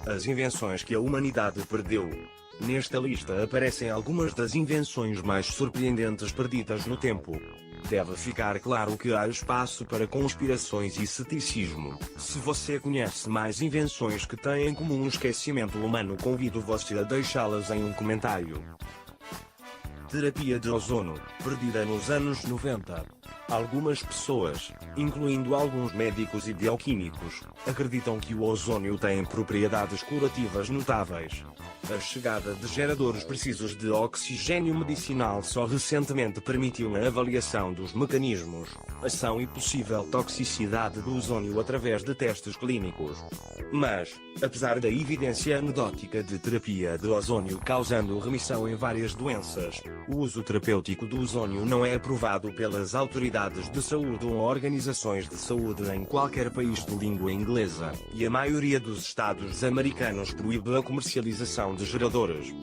As invenções que a humanidade perdeu. Nesta lista aparecem algumas das invenções mais surpreendentes perdidas no tempo. Deve ficar claro que há espaço para conspirações e ceticismo. Se você conhece mais invenções que têm em comum o esquecimento humano, convido você a deixá-las em um comentário. Terapia de ozono, perdida nos anos 90. Algumas pessoas, incluindo alguns médicos e bioquímicos, acreditam que o ozônio tem propriedades curativas notáveis. A chegada de geradores precisos de oxigênio medicinal só recentemente permitiu a avaliação dos mecanismos, ação e possível toxicidade do ozônio através de testes clínicos. Mas, apesar da evidência anedótica de terapia de ozônio causando remissão em várias doenças, o uso terapêutico do ozônio não é aprovado pelas autoridades de saúde ou organizações de saúde em qualquer país de língua inglesa, e a maioria dos estados americanos proíbe a comercialização de geradores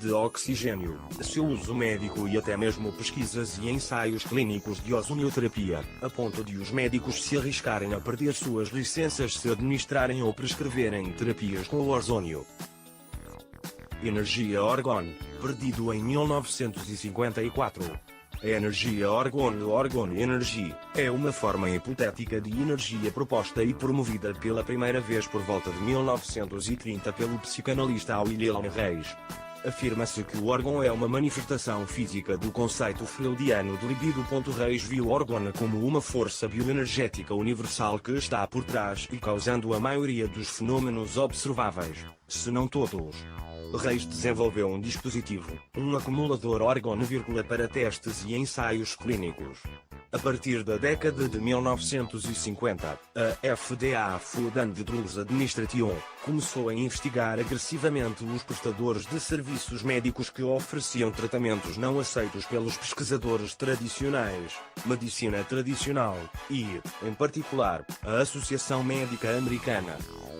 de oxigênio, seu uso médico e até mesmo pesquisas e ensaios clínicos de ozonioterapia, a ponto de os médicos se arriscarem a perder suas licenças se administrarem ou prescreverem terapias com ozônio. Energia Orgone, perdido em 1954. A energia Orgone Energy é uma forma hipotética de energia proposta e promovida pela primeira vez por volta de 1930 pelo psicanalista Wilhelm Reis. Afirma-se que o órgão é uma manifestação física do conceito freudiano de libido. Reis viu o órgão como uma força bioenergética universal que está por trás e causando a maioria dos fenômenos observáveis, se não todos. Reis desenvolveu um dispositivo, um acumulador Orgone, para testes e ensaios clínicos. A partir da década de 1950, a FDA, Food and Drugs Administration, começou a investigar agressivamente os prestadores de serviços médicos que ofereciam tratamentos não aceitos pelos pesquisadores tradicionais, medicina tradicional e, em particular, a Associação Médica Americana.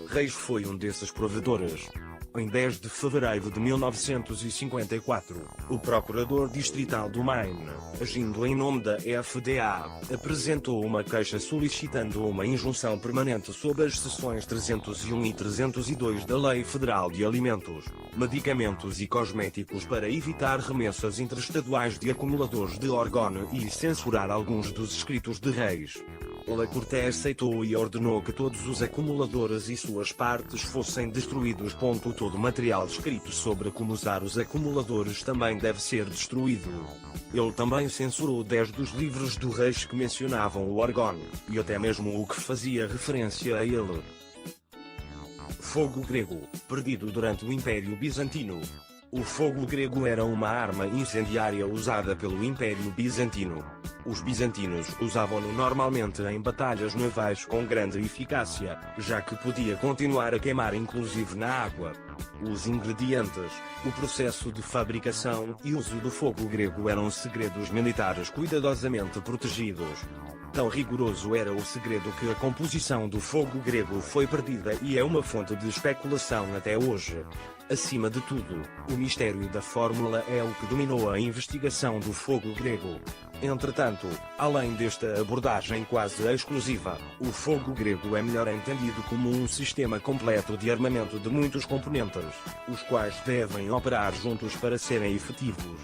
Reis foi um desses provedores. Em 10 de fevereiro de 1954, o procurador distrital do Maine, agindo em nome da FDA, apresentou uma queixa solicitando uma injunção permanente sob as seções 301 e 302 da Lei Federal de Alimentos, Medicamentos e Cosméticos para evitar remessas interestaduais de acumuladores de Orgone e censurar alguns dos escritos de Reis. A Corte aceitou e ordenou que todos os acumuladores e suas partes fossem destruídos. Todo material escrito sobre como usar os acumuladores também deve ser destruído. Ele também censurou 10 dos livros do Reis que mencionavam o Orgone, e até mesmo o que fazia referência a ele. Fogo grego, perdido durante o Império Bizantino. O fogo grego era uma arma incendiária usada pelo Império Bizantino. Os bizantinos usavam-no normalmente em batalhas navais com grande eficácia, já que podia continuar a queimar inclusive na água. Os ingredientes, o processo de fabricação e uso do fogo grego eram segredos militares cuidadosamente protegidos. Tão rigoroso era o segredo que a composição do fogo grego foi perdida e é uma fonte de especulação até hoje. Acima de tudo, o mistério da fórmula é o que dominou a investigação do fogo grego. Entretanto, além desta abordagem quase exclusiva, o fogo grego é melhor entendido como um sistema completo de armamento de muitos componentes, os quais devem operar juntos para serem efetivos.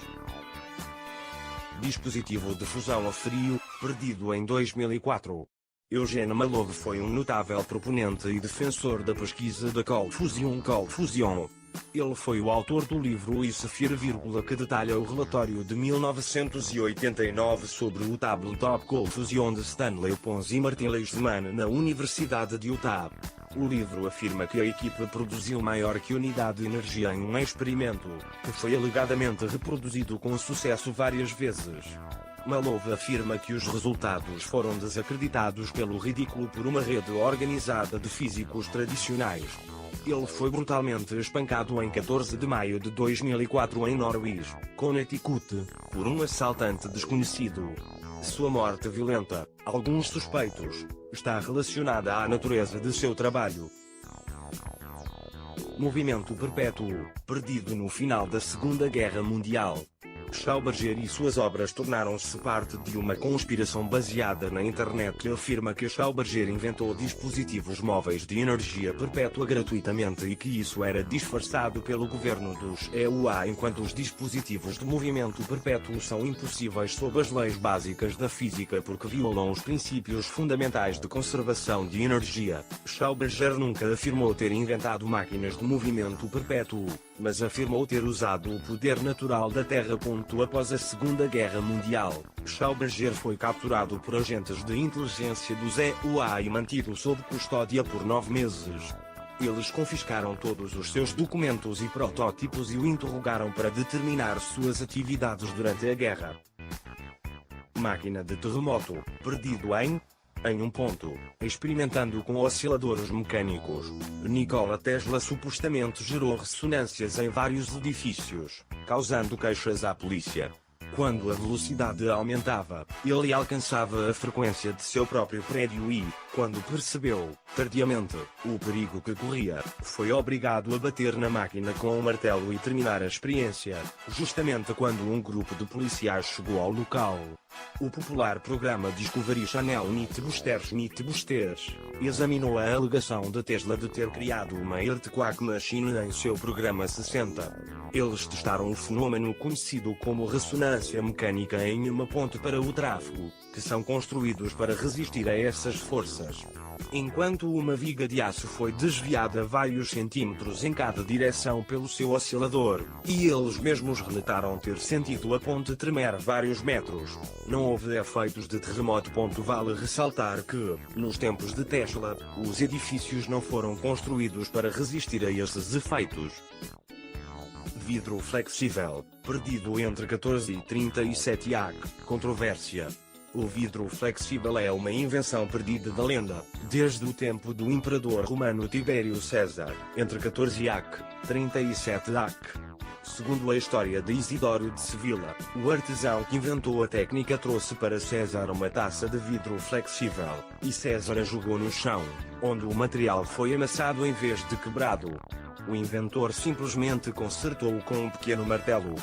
Dispositivo de fusão a frio, perdido em 2004. Eugene Malov foi um notável proponente e defensor da pesquisa da Cold Fusion. Ele foi o autor do livro Isphere, que detalha o relatório de 1989 sobre o Tabletop Cold Fusion de Stanley Pons e Martin Leishman na Universidade de Utah. O livro afirma que a equipe produziu maior que unidade de energia em um experimento, que foi alegadamente reproduzido com sucesso várias vezes. Malov afirma que os resultados foram desacreditados pelo ridículo por uma rede organizada de físicos tradicionais. Ele foi brutalmente espancado em 14 de maio de 2004 em Norwich, Connecticut, por um assaltante desconhecido. Sua morte violenta, alguns suspeitos, está relacionada à natureza de seu trabalho. Movimento perpétuo, perdido no final da Segunda Guerra Mundial. Schauberger e suas obras tornaram-se parte de uma conspiração baseada na internet que afirma que Schauberger inventou dispositivos móveis de energia perpétua gratuitamente e que isso era disfarçado pelo governo dos EUA, enquanto os dispositivos de movimento perpétuo são impossíveis sob as leis básicas da física porque violam os princípios fundamentais de conservação de energia. Schauberger nunca afirmou ter inventado máquinas de movimento perpétuo, mas afirmou ter usado o poder natural da Terra. Após a Segunda Guerra Mundial, Schauberger foi capturado por agentes de inteligência dos EUA e mantido sob custódia por 9 meses. Eles confiscaram todos os seus documentos e protótipos e o interrogaram para determinar suas atividades durante a guerra. Máquina de terremoto, perdido em um ponto, experimentando com osciladores mecânicos. Nikola Tesla supostamente gerou ressonâncias em vários edifícios, causando queixas à polícia. Quando a velocidade aumentava, ele alcançava a frequência de seu próprio prédio e, quando percebeu, tardiamente, o perigo que corria, foi obrigado a bater na máquina com um martelo e terminar a experiência, justamente quando um grupo de policiais chegou ao local. O popular programa Discovery Channel Mythbusters examinou a alegação de Tesla de ter criado uma earthquake machine em seu programa 60. Eles testaram o fenômeno conhecido como ressonância mecânica em uma ponte para o tráfego, que são construídos para resistir a essas forças. Enquanto uma viga de aço foi desviada vários centímetros em cada direção pelo seu oscilador, e eles mesmos relataram ter sentido a ponte tremer vários metros, não houve efeitos de terremoto. Vale ressaltar que, nos tempos de Tesla, os edifícios não foram construídos para resistir a esses efeitos. Vidro flexível, perdido entre 14 e 37 AC, controvérsia. O vidro flexível é uma invenção perdida da lenda, desde o tempo do imperador romano Tibério César, entre 14 AC, 37 AC. Segundo a história de Isidoro de Sevilla, o artesão que inventou a técnica trouxe para César uma taça de vidro flexível, e César a jogou no chão, onde o material foi amassado em vez de quebrado. O inventor simplesmente consertou-o com um pequeno martelo.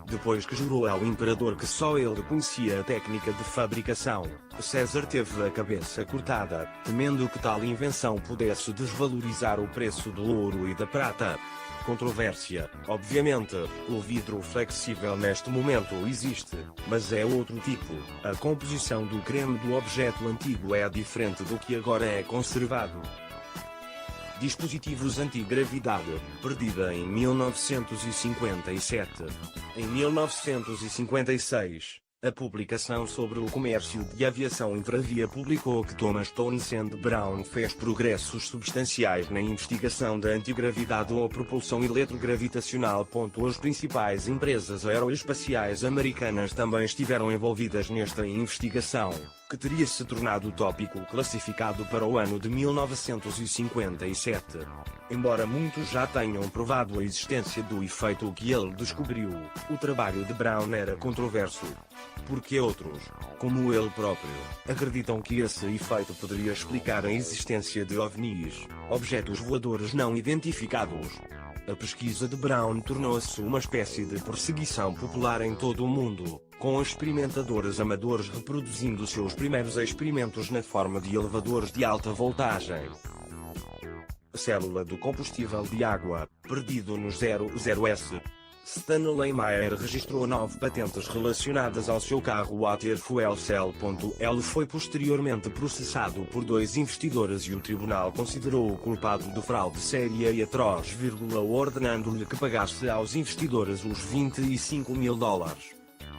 Depois que jurou ao imperador que só ele conhecia a técnica de fabricação, César teve a cabeça cortada, temendo que tal invenção pudesse desvalorizar o preço do ouro e da prata. Controvérsia. Obviamente, o vidro flexível neste momento existe, mas é outro tipo. A composição do creme do objeto antigo é diferente do que agora é conservado. Dispositivos anti-gravidade, perdida em 1957. Em 1956, a publicação sobre o comércio de aviação infravia publicou que Thomas Townsend Brown fez progressos substanciais na investigação da antigravidade ou propulsão eletrogravitacional. As principais empresas aeroespaciais americanas também estiveram envolvidas nesta investigação, que teria se tornado tópico classificado para o ano de 1957. Embora muitos já tenham provado a existência do efeito que ele descobriu, o trabalho de Brown era controverso. Porque outros, como ele próprio, acreditam que esse efeito poderia explicar a existência de OVNIs, objetos voadores não identificados. A pesquisa de Brown tornou-se uma espécie de perseguição popular em todo o mundo, com experimentadores amadores reproduzindo seus primeiros experimentos na forma de elevadores de alta voltagem. Célula do combustível de água, perdido no 00S. Stanley Meyer registrou 9 patentes relacionadas ao seu carro Water Fuel Cell. Ele foi posteriormente processado por 2 investidores e o tribunal considerou-o culpado de fraude séria e atroz, ordenando-lhe que pagasse aos investidores os $25 mil.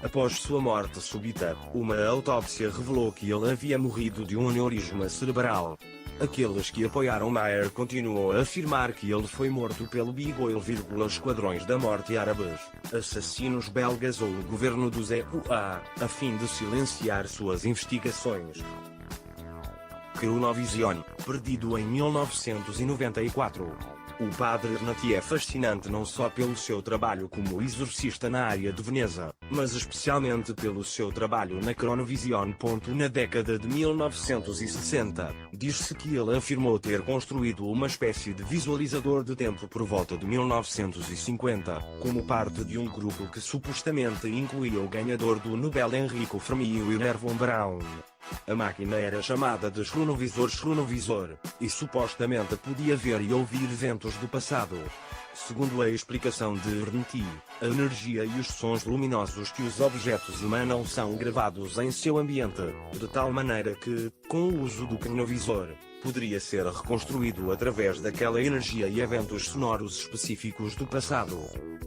Após sua morte súbita, uma autópsia revelou que ele havia morrido de um aneurisma cerebral. Aqueles que apoiaram Meyer continuam a afirmar que ele foi morto pelo Big Oil, esquadrões da morte árabes, assassinos belgas ou o governo dos EUA, a fim de silenciar suas investigações. Chronovision, perdido em 1994. O padre Renati é fascinante não só pelo seu trabalho como exorcista na área de Veneza, mas especialmente pelo seu trabalho na Chronovision. Na década de 1960, diz-se que ele afirmou ter construído uma espécie de visualizador de tempo por volta de 1950, como parte de um grupo que supostamente incluía o ganhador do Nobel Enrico Fermi e o Wernher von Braun. A máquina era chamada de chronovisor, e supostamente podia ver e ouvir eventos do passado. Segundo a explicação de Renati, a energia e os sons luminosos que os objetos emanam são gravados em seu ambiente, de tal maneira que, com o uso do cronovisor, poderia ser reconstruído através daquela energia e eventos sonoros específicos do passado.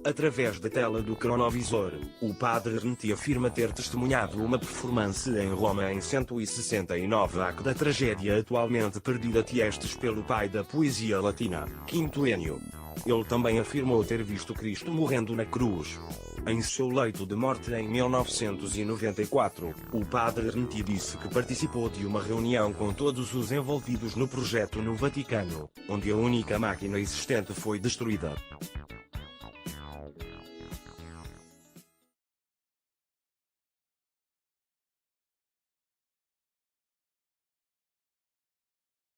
Através da tela do cronovisor, o padre Renati afirma ter testemunhado uma performance em Roma em 169 AC da tragédia atualmente perdida Tiestes pelo pai da poesia latina, Quinto Ennio. Ele também afirmou ter visto Cristo morrendo na cruz. Em seu leito de morte em 1994, o padre Renati disse que participou de uma reunião com todos os envolvidos no projeto no Vaticano, onde a única máquina existente foi destruída.